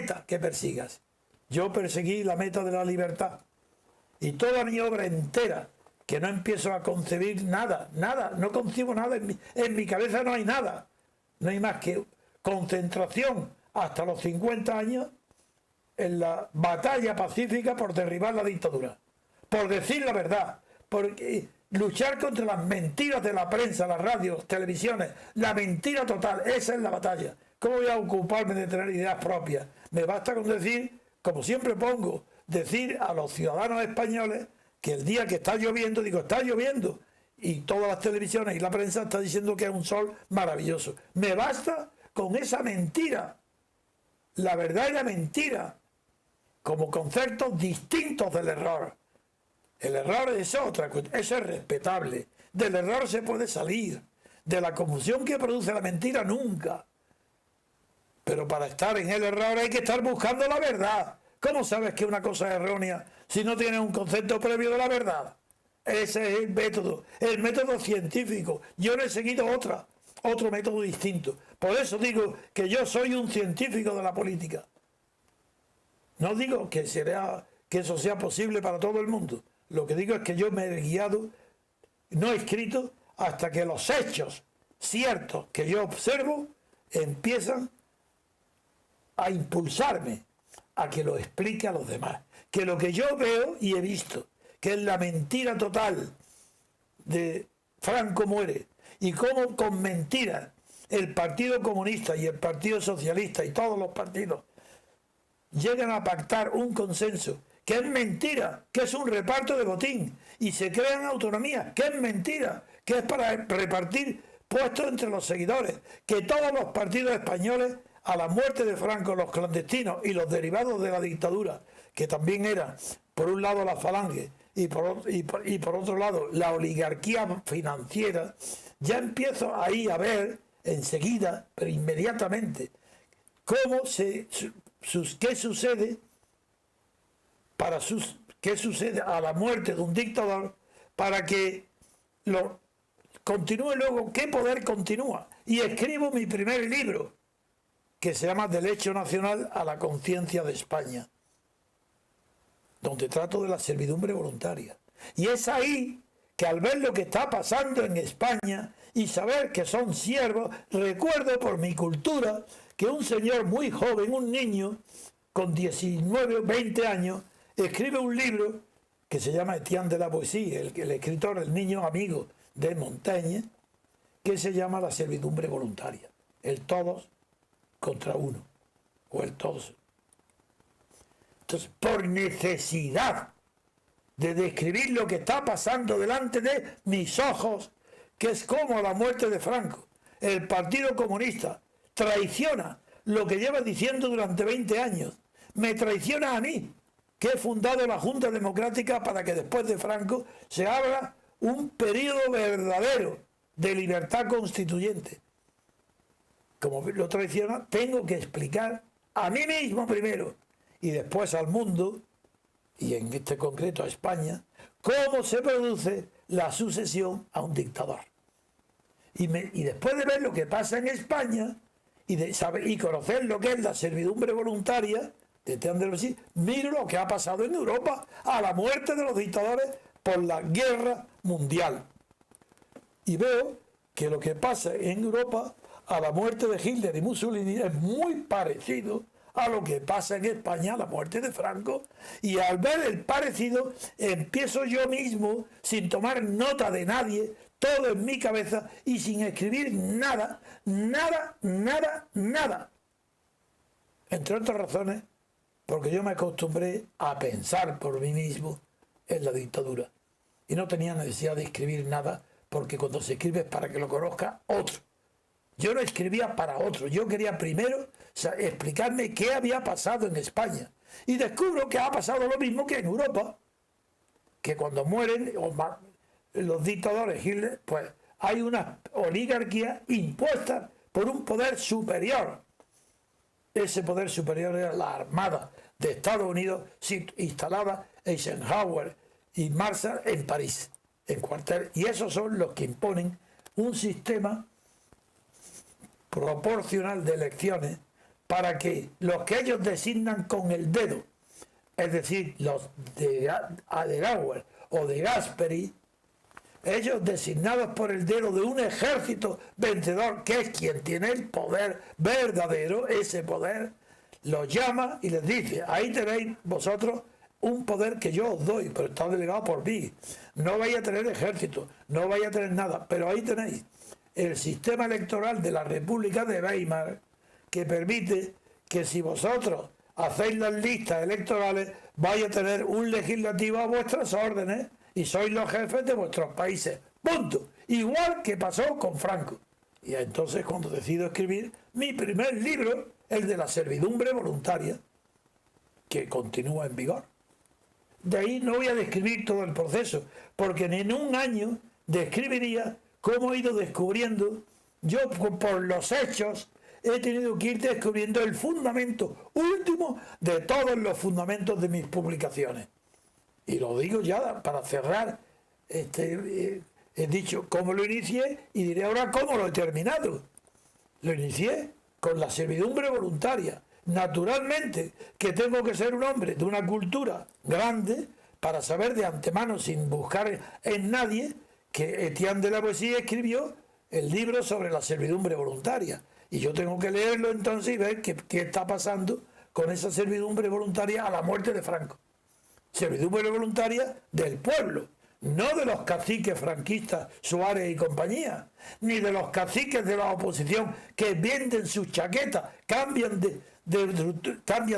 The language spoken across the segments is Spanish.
meta que persigas. Yo perseguí la meta de la libertad. Y toda mi obra entera, que no empiezo a concebir nada, no concibo nada, en mi cabeza no hay nada. No hay más que concentración hasta los 50 años en la batalla pacífica por derribar la dictadura, por decir la verdad, por luchar contra las mentiras de la prensa, las radios, televisiones, la mentira total. Esa es la batalla. ¿Cómo voy a ocuparme de tener ideas propias? Me basta con decir, como siempre pongo, decir a los ciudadanos españoles que el día que está lloviendo, digo, está lloviendo, y todas las televisiones y la prensa está diciendo que es un sol maravilloso. Me basta con esa mentira, la verdad y la mentira, como conceptos distintos del error. El error es otra cuestión, eso es respetable. Del error se puede salir, de la confusión que produce la mentira nunca. Pero para estar en el error hay que estar buscando la verdad. ¿Cómo sabes que una cosa es errónea si no tienes un concepto previo de la verdad? Ese es el método científico. Yo no he seguido otro método distinto. Por eso digo que yo soy un científico de la política. No digo que eso sea posible para todo el mundo. Lo que digo es que yo me he guiado, no he escrito, hasta que los hechos ciertos que yo observo empiezan a impulsarme a que lo explique a los demás. Que lo que yo veo y he visto, que es la mentira total de Franco muere, y cómo con mentiras el Partido Comunista y el Partido Socialista y todos los partidos llegan a pactar un consenso, que es mentira, que es un reparto de botín, y se crean autonomías, que es mentira, que es para repartir puestos entre los seguidores, que todos los partidos españoles, a la muerte de Franco, los clandestinos y los derivados de la dictadura, que también eran, por un lado, la falange y por otro lado, la oligarquía financiera, ya empiezo ahí a ver, enseguida, pero inmediatamente, qué sucede qué sucede a la muerte de un dictador para que continúe luego, qué poder continúa. Y escribo mi primer libro, que se llama Derecho Nacional a la Conciencia de España, donde trato de la servidumbre voluntaria. Y es ahí que, al ver lo que está pasando en España y saber que son siervos, recuerdo por mi cultura que un señor muy joven, un niño con 19 o 20 años, escribe un libro que se llama Etienne de la Poésie, el escritor, el niño amigo de Montaigne, que se llama La servidumbre voluntaria, el todos contra uno, o el todos. Entonces, por necesidad de describir lo que está pasando delante de mis ojos, que es como la muerte de Franco, el Partido Comunista traiciona lo que lleva diciendo durante 20 años, me traiciona a mí, que he fundado la Junta Democrática para que después de Franco se abra un periodo verdadero de libertad constituyente. Como lo traiciona, tengo que explicar a mí mismo primero y después al mundo, y en este concreto a España, cómo se produce la sucesión a un dictador. Y después de ver lo que pasa en España y conocer lo que es la servidumbre voluntaria de Teandrosí, miro lo que ha pasado en Europa a la muerte de los dictadores por la guerra mundial. Y veo que lo que pasa en Europa a la muerte de Hitler y Mussolini es muy parecido a lo que pasa en España a la muerte de Franco, y al ver el parecido empiezo yo mismo, sin tomar nota de nadie, todo en mi cabeza y sin escribir nada, entre otras razones porque yo me acostumbré a pensar por mí mismo en la dictadura y no tenía necesidad de escribir nada, porque cuando se escribe es para que lo conozca otro. Yo no escribía para otro, yo quería primero explicarme qué había pasado en España. Y descubro que ha pasado lo mismo que en Europa, que cuando mueren los dictadores Hitler, pues hay una oligarquía impuesta por un poder superior. Ese poder superior era la Armada de Estados Unidos, instalada Eisenhower y Marshall en París, en cuartel. Y esos son los que imponen un sistema proporcional de elecciones para que los que ellos designan con el dedo, es decir, los de Adenauer o de Gasperi, ellos designados por el dedo de un ejército vencedor, que es quien tiene el poder verdadero, ese poder, los llama y les dice: ahí tenéis vosotros un poder que yo os doy, pero está delegado por mí. No vais a tener ejército, no vais a tener nada, pero ahí tenéis el sistema electoral de la República de Weimar, que permite que si vosotros hacéis las listas electorales, vais a tener un legislativo a vuestras órdenes y sois los jefes de vuestros países. Punto. Igual que pasó con Franco. Y entonces, cuando decido escribir mi primer libro, el de la servidumbre voluntaria, que continúa en vigor. De ahí no voy a describir todo el proceso, porque en un año describiría cómo he ido descubriendo, yo por los hechos he tenido que ir descubriendo el fundamento último de todos los fundamentos de mis publicaciones. Y lo digo ya para cerrar, he dicho cómo lo inicié y diré ahora cómo lo he terminado. Lo inicié con la servidumbre voluntaria. Naturalmente que tengo que ser un hombre de una cultura grande para saber de antemano, sin buscar en nadie, que Etienne de la Poesía escribió el libro sobre la servidumbre voluntaria. Y yo tengo que leerlo entonces y ver qué está pasando con esa servidumbre voluntaria a la muerte de Franco. Servidumbre voluntaria del pueblo, no de los caciques franquistas, Suárez y compañía, ni de los caciques de la oposición que venden sus chaquetas, cambian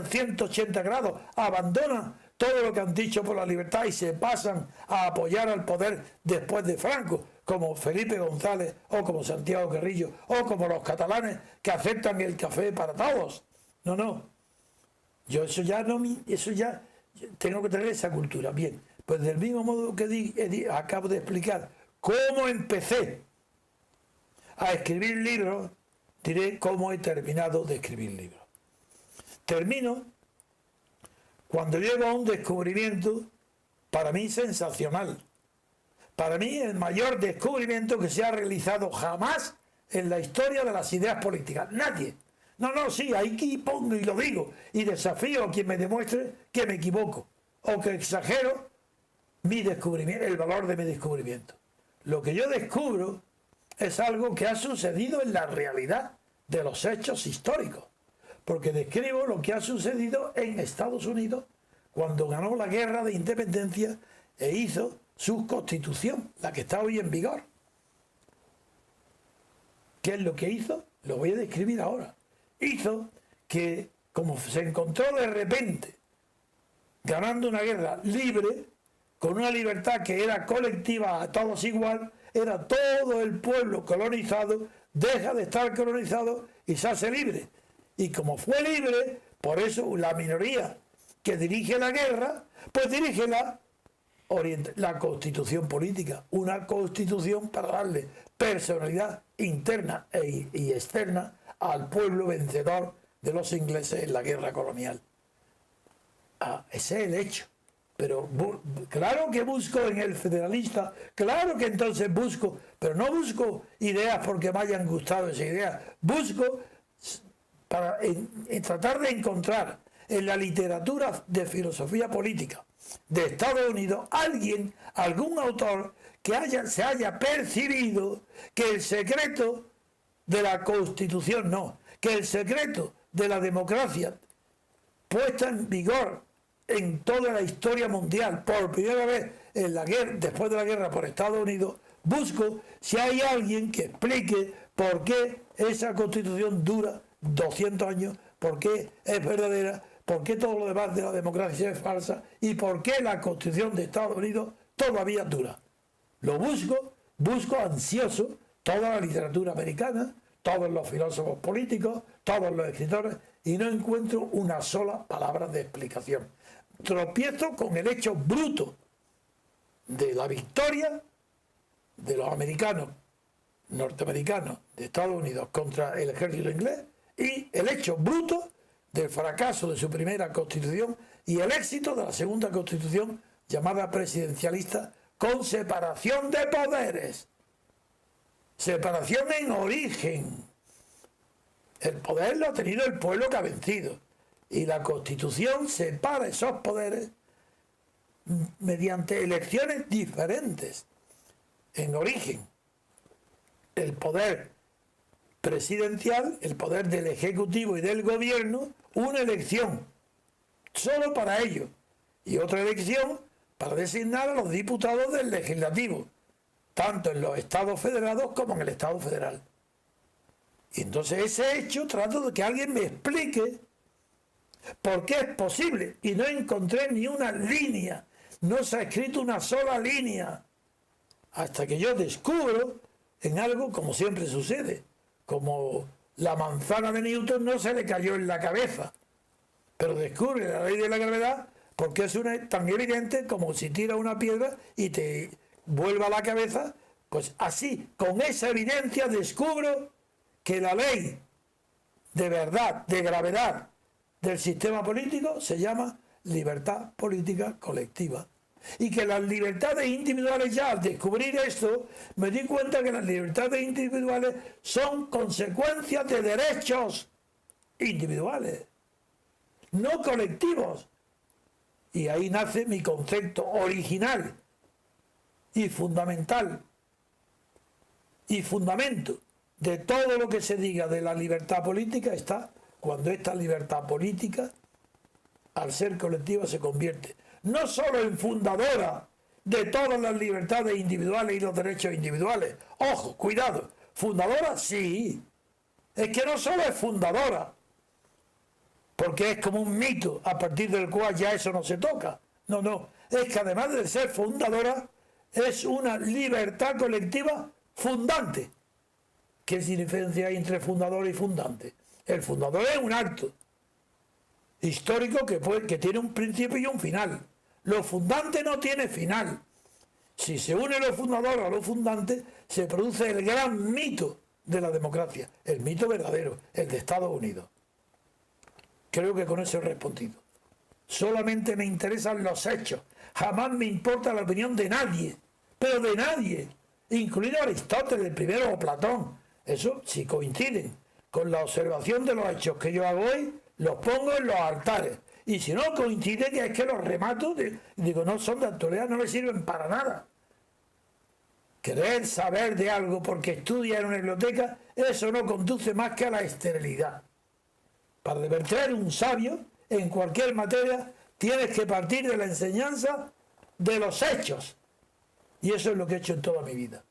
180 grados, abandonan todo lo que han dicho por la libertad y se pasan a apoyar al poder después de Franco, como Felipe González o como Santiago Carrillo o como los catalanes que aceptan el café para todos. No, yo eso ya tengo que tener esa cultura. Bien, pues del mismo modo que acabo de explicar cómo empecé a escribir libros, diré cómo he terminado de escribir libros. Termino cuando llego a un descubrimiento para mí sensacional. Para mí el mayor descubrimiento que se ha realizado jamás en la historia de las ideas políticas. Nadie. Sí, aquí pongo y lo digo y desafío a quien me demuestre que me equivoco o que exagero mi descubrimiento, el valor de mi descubrimiento. Lo que yo descubro es algo que ha sucedido en la realidad de los hechos históricos, porque describo lo que ha sucedido en Estados Unidos cuando ganó la guerra de independencia e hizo su constitución, la que está hoy en vigor. ¿Qué es lo que hizo? Lo voy a describir ahora. Hizo que, como se encontró de repente ganando una guerra libre, con una libertad que era colectiva, a todos igual, era todo el pueblo colonizado, deja de estar colonizado y se hace libre. Y como fue libre, por eso la minoría que dirige la guerra, pues dirige la constitución política, una constitución para darle personalidad interna y externa al pueblo vencedor de los ingleses en la guerra colonial. Ese es el hecho. Pero claro que busco en el federalista, claro que entonces busco, pero no busco ideas porque me hayan gustado esas ideas, busco para tratar de encontrar en la literatura de filosofía política de Estados Unidos algún autor que se haya percibido que el secreto de la Constitución que el secreto de la democracia puesta en vigor en toda la historia mundial, por primera vez en la guerra, después de la guerra por Estados Unidos, busco si hay alguien que explique por qué esa Constitución dura 200 años, por qué es verdadera, por qué todo lo demás de la democracia es falsa y por qué la Constitución de Estados Unidos todavía dura. Lo busco ansioso, toda la literatura americana, todos los filósofos políticos, todos los escritores, y no encuentro una sola palabra de explicación. Tropiezo con el hecho bruto de la victoria de los norteamericanos de Estados Unidos contra el ejército inglés y el hecho bruto del fracaso de su primera constitución y el éxito de la segunda constitución llamada presidencialista con separación de poderes. Separación en origen. El poder lo ha tenido el pueblo que ha vencido. Y la Constitución separa esos poderes mediante elecciones diferentes en origen. El poder presidencial, el poder del Ejecutivo y del Gobierno, una elección solo para ello, y otra elección para designar a los diputados del Legislativo, tanto en los estados federados como en el Estado federal. Y entonces ese hecho trato de que alguien me explique por qué es posible, y no encontré ni una línea, no se ha escrito una sola línea, hasta que yo descubro en algo como siempre sucede, como la manzana de Newton no se le cayó en la cabeza, pero descubre la ley de la gravedad porque es tan evidente como si tira una piedra y te vuelva a la cabeza. Pues así, con esa evidencia descubro que la ley de verdad, de gravedad del sistema político se llama libertad política colectiva. Y que las libertades individuales, ya al descubrir esto, me di cuenta que las libertades individuales son consecuencias de derechos individuales, no colectivos. Y ahí nace mi concepto original y fundamental y fundamento de todo lo que se diga de la libertad política está cuando esta libertad política, al ser colectiva, se convierte no solo en fundadora de todas las libertades individuales y los derechos individuales. Ojo, cuidado, fundadora sí, es que no solo es fundadora, porque es como un mito a partir del cual ya eso no se toca. No, es que además de ser fundadora, es una libertad colectiva fundante. ¿Qué diferencia hay entre fundador y fundante? El fundador es un acto histórico que tiene un principio y un final. Lo fundante no tiene final. Si se une lo fundador a lo fundante, se produce el gran mito de la democracia, el mito verdadero, el de Estados Unidos. Creo que con eso he respondido. Solamente me interesan los hechos. Jamás me importa la opinión de nadie, pero de nadie, incluido Aristóteles primero o Platón. Eso, si coinciden con la observación de los hechos que yo hago hoy, los pongo en los altares. Y si no coincide, que es que los remato, digo, no son de actualidad, no me sirven para nada. Querer saber de algo porque estudia en una biblioteca, eso no conduce más que a la esterilidad. Para debertear un sabio en cualquier materia, tienes que partir de la enseñanza de los hechos. Y eso es lo que he hecho en toda mi vida.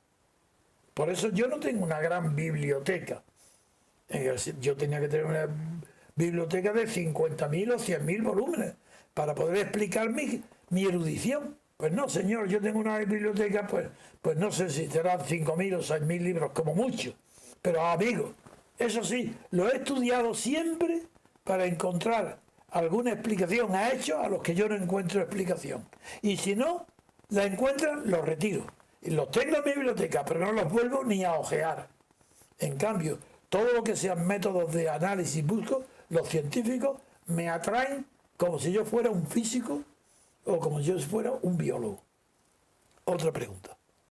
Por eso yo no tengo una gran biblioteca. Yo tenía que tener una biblioteca de 50.000 o 100.000 volúmenes para poder explicar mi erudición. Pues no, señor, yo tengo una biblioteca, pues no sé si serán 5.000 o 6.000 libros, como mucho. Pero amigo, eso sí, lo he estudiado siempre para encontrar alguna explicación a hechos a los que yo no encuentro explicación. Y si no la encuentran, los retiro. Y los tengo en mi biblioteca, pero no los vuelvo ni a ojear. En cambio, todo lo que sean métodos de análisis busco, los científicos me atraen como si yo fuera un físico o como si yo fuera un biólogo. Otra pregunta.